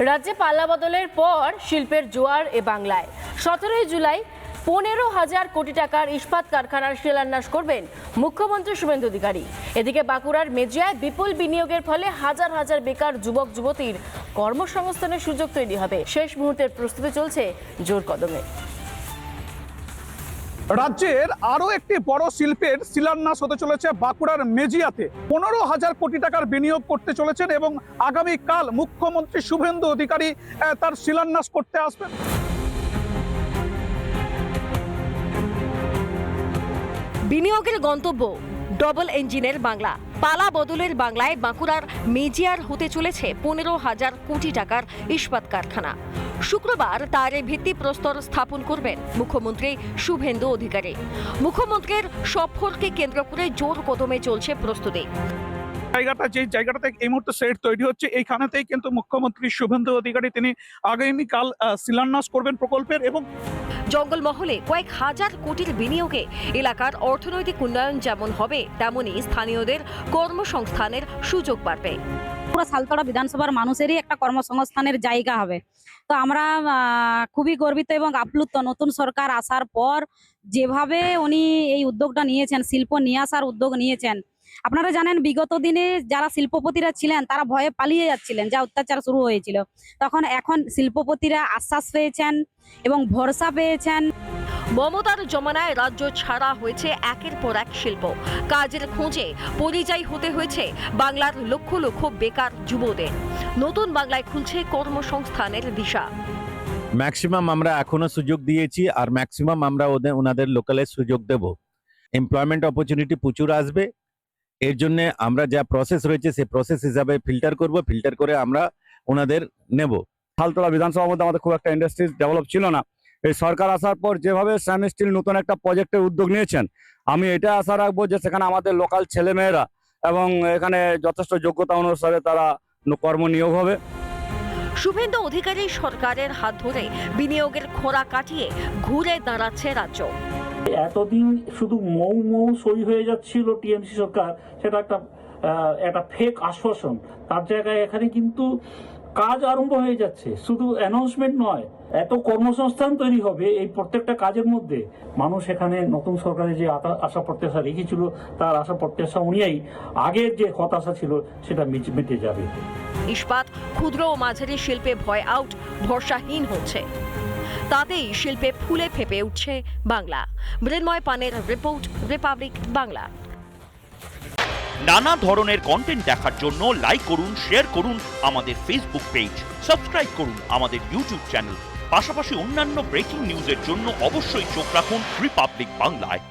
রাজ্যে পাল্লা বদলের পর শিল্পের জোয়ার এ বাংলায়। 17 জুলাই 15,000 কোটি টাকার ইস্পাত কারখানার শিলান্যাস করবেন মুখ্যমন্ত্রী শুভেন্দু অধিকারী। এদিকে বাঁকুড়ার মেজিয়ায় বিপুল বিনিয়োগের ফলে হাজার হাজার বেকার যুবক যুবতীর কর্মসংস্থানের সুযোগ তৈরি হবে। শেষ মুহূর্তের প্রস্তুতি চলছে জোর কদমে। রাজ্যের আরো একটি বড় শিল্পের শিলান্যাস হতে চলেছে বাঁকুড়ার মেজিয়াতে। 15,000 কোটি টাকার বিনিয়োগ করতে চলেছেন এবং আগামীকাল মুখ্যমন্ত্রী শুভেন্দু অধিকারী তার শিলান্যাস করতে আসবেন। বিনিয়োগের গন্তব্য ডবল ইঞ্জিনের বাংলা। পালা বদলের বাংলায় বাঁকুড়ার মেজিয়ার হতে চলেছে 15,000 কোটি টাকার ইস্পাত কারখানা। শুক্রবার তার ভিত্তিপ্রস্তর স্থাপন করবেন মুখ্যমন্ত্রী শুভেন্দু অধিকারী। মুখ্যমন্ত্রীর সফরকে কেন্দ্র করে জোর কদমে চলছে প্রস্তুতি। যে জায়গাটাতে এই মুহূর্তে সেট তৈরি হচ্ছে, এইখানেতেই কিন্তু মুখ্যমন্ত্রী শুভেন্দু অধিকারী তিনি আগামীকাল শিলান্যাস করবেন প্রকল্পের। এবং জঙ্গলমহলে কয়েক হাজার কোটির বিনিয়োগে এলাকার অর্থনৈতিক উন্নয়ন যেমন হবে, তেমনি স্থানীয়দের কর্মসংস্থানের সুযোগ বাড়বে। পুরো সালতড়া বিধানসভার মানুষেরই একটা কর্মসংস্থানের জায়গা হবে। তো আমরা খুবই গর্বিত এবং আপ্লুত, নতুন সরকার আসার পর যেভাবে উনি এই উদ্যোগটা নিয়েছেন, শিল্প নিয়ে আসার উদ্যোগ নিয়েছেন। আপনারা জানেন বিগত দিনে যারা শিল্পপতিরা ছিলেন তারা ভয়ে পালিয়ে যাচ্ছিলেন, যা অত্যাচার শুরু হয়েছিল। এখন শিল্পপতিরা আশ্বাস পেয়েছেন এবং ভরসা পেয়েছেন। মমতার জমানায় রাজ্য ছাড়া হয়েছে একের পর এক শিল্প। কাজের খোঁজে পরিযায়ী হতে হয়েছে বাংলার লক্ষ লক্ষ বেকার যুবদের। নতুন বাংলায় খুলছে কর্মসংস্থানের দিশা। ম্যাক্সিমাম আমরা এখনো সুযোগ দিয়েছি, আর ম্যাক্সিমাম আমরা ওনাদের লোকালে সুযোগ দেব। এমপ্লয়মেন্ট অপরচুনিটি প্রচুর আসবে। এর জন্য আমরা যা প্রসেস রয়েছে সেই প্রসেস হিসাবে ফিল্টার করব, ফিল্টার করে আমরা ওনাদের নেব। সালতলা বিধানসভার মধ্যে আমাদের খুব একটা ইন্ডাস্ট্রি ডেভেলপ ছিল না। এই সরকার আসার পর যেভাবে স্ট্যানলেস স্টিল নতুন একটা প্রজেক্টের উদ্যোগ নিয়েছেন, আমি এটা আশা রাখবো যে সেখানে আমাদের লোকাল ছেলেমেয়েরা এবং এখানে যথেষ্ট যোগ্যতা অনুসারে তারা কর্মনিয়োগ হবে। শুভেন্দু অধিকারী সরকারের হাত ধরে বিনিয়োগের খরা কাটিয়ে ঘুরে দাঁড়াচ্ছে রাজ্য। এতদিন শুধু মৌ সই হয়ে যাচ্ছিল টিএমসি সরকার, সেটা একটা ফেক আশ্বাসন। তার জায়গায় এখানে কিন্তু কাজ আরম্ভ হয়ে যাচ্ছে, শুধু অ্যানাউন্সমেন্ট নয়, এত কর্মসংস্থান তৈরি হবে এই প্রত্যেকটা কাজের মধ্যে। মানুষ এখানে নতুন সরকারের যে আশা প্রত্যাশা রেখেছিল, তার আশা প্রত্যাশা অনুযায়ী আগের যে হতাশা ছিল সেটা মিটে যাবে। ইস্পাত, ক্ষুদ্র ও মাঝারি শিল্পে ভয় আউট, ভরসাহীন হচ্ছে। তাতেই শিল্পে ফুলে ফেপে উঠছে বাংলা। মৃন্ময় পানের রিপোর্ট, রিপাবলিক বাংলা। নানা ধরনের কন্টেন্ট দেখার জন্য লাইক করুন, শেয়ার করুন আমাদের ফেসবুক পেজ, সাবস্ক্রাইব করুন আমাদের ইউটিউব চ্যানেল। পাশাপাশি অন্যান্য ব্রেকিং নিউজের জন্য অবশ্যই চোখ রাখুন রিপাবলিক বাংলায়।